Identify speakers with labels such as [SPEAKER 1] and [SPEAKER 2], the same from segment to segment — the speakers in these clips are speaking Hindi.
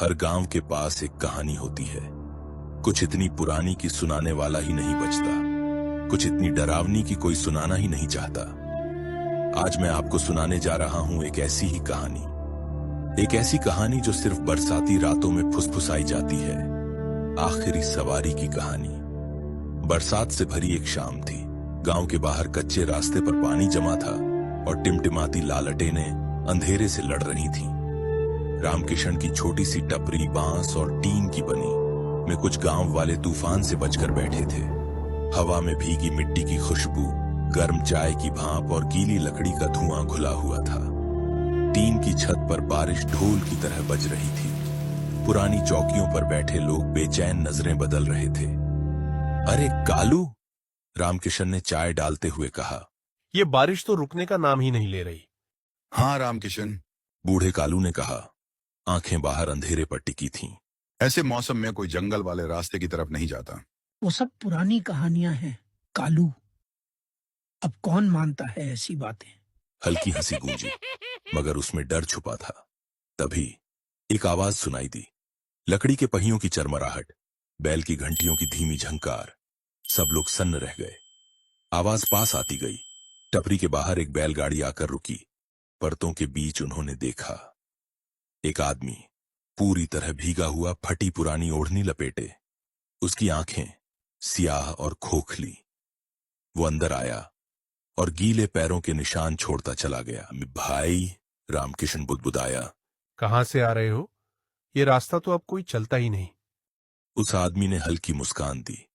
[SPEAKER 1] हर गांव के पास एक कहानी होती है, कुछ इतनी पुरानी कि सुनाने वाला ही नहीं बचता, कुछ इतनी डरावनी कि कोई सुनाना ही नहीं चाहता। आज मैं आपको सुनाने जा रहा हूं एक ऐसी ही कहानी, एक ऐसी कहानी जो सिर्फ बरसाती रातों में फुसफुसाई जाती है। आखिरी सवारी की कहानी। बरसात से भरी एक शाम थी। गांव के बाहर कच्चे रास्ते पर पानी जमा था और टिमटिमाती लालटेनें अंधेरे से लड़ रही थीं। रामकिशन की छोटी सी टपरी बांस और टीन की बनी में कुछ गांव वाले तूफान से बचकर बैठे थे। हवा में भीगी मिट्टी की खुशबू, गर्म चाय की भाप और गीली लकड़ी का धुआं घुला हुआ था। टीन की छत पर बारिश ढोल की तरह बज रही थी। पुरानी चौकियों पर बैठे लोग बेचैन नजरें बदल रहे थे। अरे कालू, रामकिशन ने चाय डालते हुए कहा।
[SPEAKER 2] ये बारिश तो रुकने का नाम ही नहीं ले रही।
[SPEAKER 3] हाँ रामकिशन,
[SPEAKER 1] बूढ़े कालू ने कहा। आंखें बाहर अंधेरे पर टिकी थीं।
[SPEAKER 3] ऐसे मौसम में कोई जंगल वाले रास्ते की तरफ नहीं जाता।
[SPEAKER 4] वो सब पुरानी कहानियां हैं कालू। अब कौन मानता है ऐसी बातें।
[SPEAKER 1] हल्की हंसी गूंजी, मगर उसमें डर छुपा था। तभी एक आवाज सुनाई दी। लकड़ी के पहियों की चरमराहट, बैल की घंटियों की धीमी झंकार। सब लोग सन्न रह गए। आवाज पास आती गई। टपरी के बाहर एक बैलगाड़ी आकर रुकी। परतों के बीच उन्होंने देखा एक आदमी, पूरी तरह भीगा हुआ, फटी पुरानी ओढ़नी लपेटे। उसकी आंखें सियाह और खोखली। वो अंदर आया और गीले पैरों के निशान छोड़ता चला गया। भाई, रामकिशन बुदबुदाया।
[SPEAKER 2] कहां से आ रहे हो? ये रास्ता तो अब कोई चलता ही नहीं।
[SPEAKER 1] उस आदमी ने हल्की मुस्कान दी।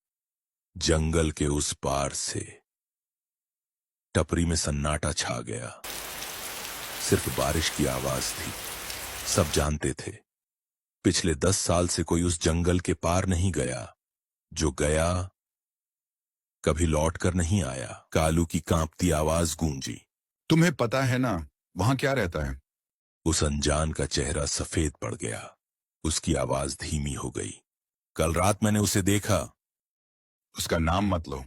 [SPEAKER 1] जंगल के उस पार से। टपरी में सन्नाटा छा गया। सिर्फ बारिश की आवाज थी। सब जानते थे, पिछले 10 साल से कोई उस जंगल के पार नहीं गया। जो गया कभी लौट कर नहीं आया। कालू की कांपती आवाज गूंजी।
[SPEAKER 3] तुम्हें पता है ना वहां क्या रहता है?
[SPEAKER 1] उस अनजान का चेहरा सफेद पड़ गया। उसकी आवाज धीमी हो गई। कल रात मैंने उसे देखा।
[SPEAKER 3] उसका नाम मत लो।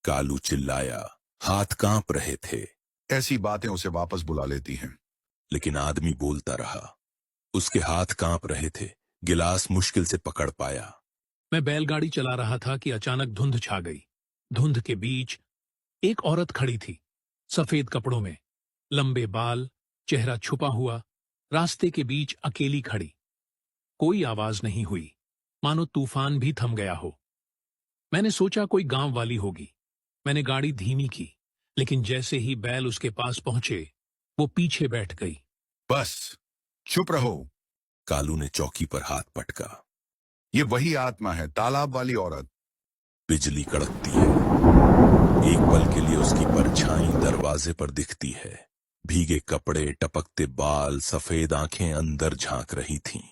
[SPEAKER 1] कालू चिल्लाया। हाथ कांप रहे थे।
[SPEAKER 3] ऐसी बातें उसे वापस बुला लेती हैं।
[SPEAKER 1] लेकिन आदमी बोलता रहा। उसके हाथ कांप रहे थे। गिलास मुश्किल से पकड़ पाया।
[SPEAKER 5] मैं बैलगाड़ी चला रहा था कि अचानक धुंध छा गई। धुंध के बीच एक औरत खड़ी थी, सफेद कपड़ों में, लंबे बाल, चेहरा छुपा हुआ, रास्ते के बीच अकेली खड़ी। कोई आवाज नहीं हुई, मानो तूफान भी थम गया हो। मैंने सोचा कोई गांव वाली होगी। मैंने गाड़ी धीमी की, लेकिन जैसे ही बैल उसके पास पहुंचे, वो पीछे बैठ गई।
[SPEAKER 3] बस चुप रहो।
[SPEAKER 1] कालू ने चौकी पर हाथ पटका।
[SPEAKER 3] ये वही आत्मा है, तालाब वाली औरत।
[SPEAKER 1] बिजली कड़कती है। एक पल के लिए उसकी परछाई दरवाजे पर दिखती है। भीगे कपड़े, टपकते बाल, सफेद आंखें अंदर झांक रही थीं।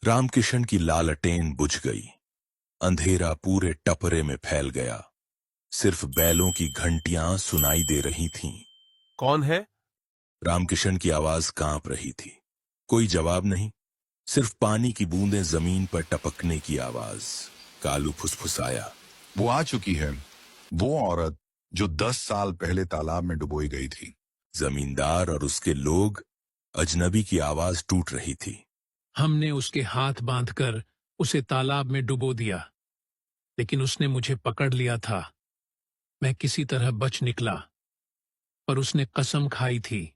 [SPEAKER 1] रामकिशन की लालटेन बुझ गई। अंधेरा पूरे टपरे में फैल गया। सिर्फ बैलों की घंटियां सुनाई दे रही थीं।
[SPEAKER 2] कौन है?
[SPEAKER 1] रामकिशन की आवाज कांप रही थी। कोई जवाब नहीं, सिर्फ पानी की बूंदें जमीन पर टपकने की आवाज। कालू फुसफुसाया।
[SPEAKER 3] वो आ चुकी है, वो औरत जो 10 साल पहले तालाब में डुबोई गई थी।
[SPEAKER 1] जमींदार और उसके लोग। अजनबी की आवाज टूट रही थी।
[SPEAKER 5] हमने उसके हाथ बांधकर उसे तालाब में डुबो दिया, लेकिन उसने मुझे पकड़ लिया था। मैं किसी तरह बच निकला, पर उसने कसम खाई थी,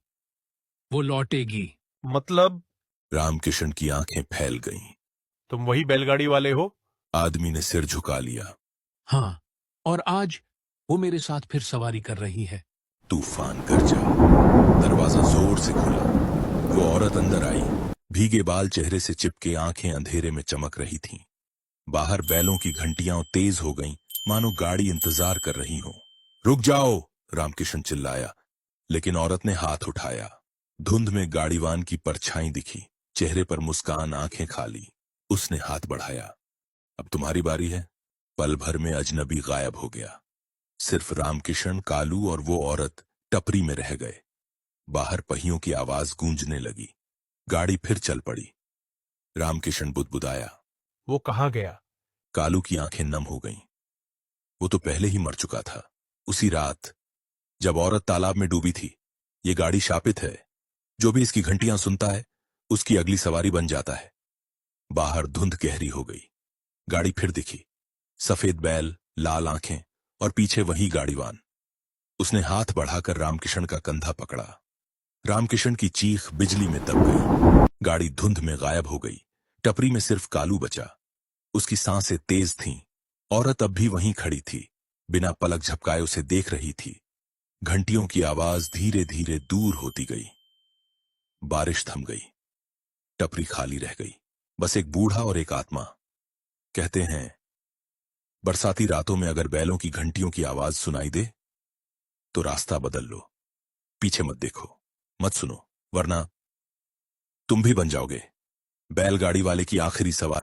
[SPEAKER 5] वो लौटेगी।
[SPEAKER 2] मतलब
[SPEAKER 1] रामकिशन की आंखें फैल गईं।
[SPEAKER 2] तुम वही बैलगाड़ी वाले हो?
[SPEAKER 1] आदमी ने सिर झुका लिया।
[SPEAKER 5] हाँ, और आज वो मेरे साथ फिर सवारी कर रही है।
[SPEAKER 1] तूफान गरजा। दरवाजा जोर से खुला। वो औरत अंदर आई। भीगे बाल चेहरे से चिपके, आंखें अंधेरे में चमक रही थीं। बाहर बैलों की घंटियां तेज हो गईं, मानो गाड़ी इंतजार कर रही हो। रुक जाओ, रामकिशन चिल्लाया, लेकिन औरत ने हाथ उठाया। धुंध में गाड़ीवान की परछाई दिखी, चेहरे पर मुस्कान, आंखें खाली। उसने हाथ बढ़ाया। अब तुम्हारी बारी है। पल भर में अजनबी गायब हो गया। सिर्फ रामकिशन, कालू और वो औरत टपरी में रह गए। बाहर पहियों की आवाज गूंजने लगी। गाड़ी फिर चल पड़ी। रामकिशन बुदबुदाया।
[SPEAKER 2] वो कहाँ गया?
[SPEAKER 1] कालू की आंखें नम हो गईं। वो तो पहले ही मर चुका था, उसी रात जब औरत तालाब में डूबी थी। ये गाड़ी शापित है। जो भी इसकी घंटियां सुनता है, उसकी अगली सवारी बन जाता है। बाहर धुंध गहरी हो गई। गाड़ी फिर दिखी, सफेद बैल, लाल आंखें और पीछे वही गाड़ीवान। उसने हाथ बढ़ाकर रामकिशन का कंधा पकड़ा। रामकिशन की चीख बिजली में दब गई। गाड़ी धुंध में गायब हो गई। टपरी में सिर्फ कालू बचा। उसकी सांसें तेज थीं। औरत अब भी वहीं खड़ी थी, बिना पलक झपकाए उसे देख रही थी। घंटियों की आवाज धीरे धीरे दूर होती गई। बारिश थम गई। टपरी खाली रह गई, बस एक बूढ़ा और एक आत्मा। कहते हैं, बरसाती रातों में अगर बैलों की घंटियों की आवाज सुनाई दे तो रास्ता बदल लो। पीछे मत देखो, मत सुनो, वरना तुम भी बन जाओगे बैलगाड़ी वाले की आखिरी सवारी।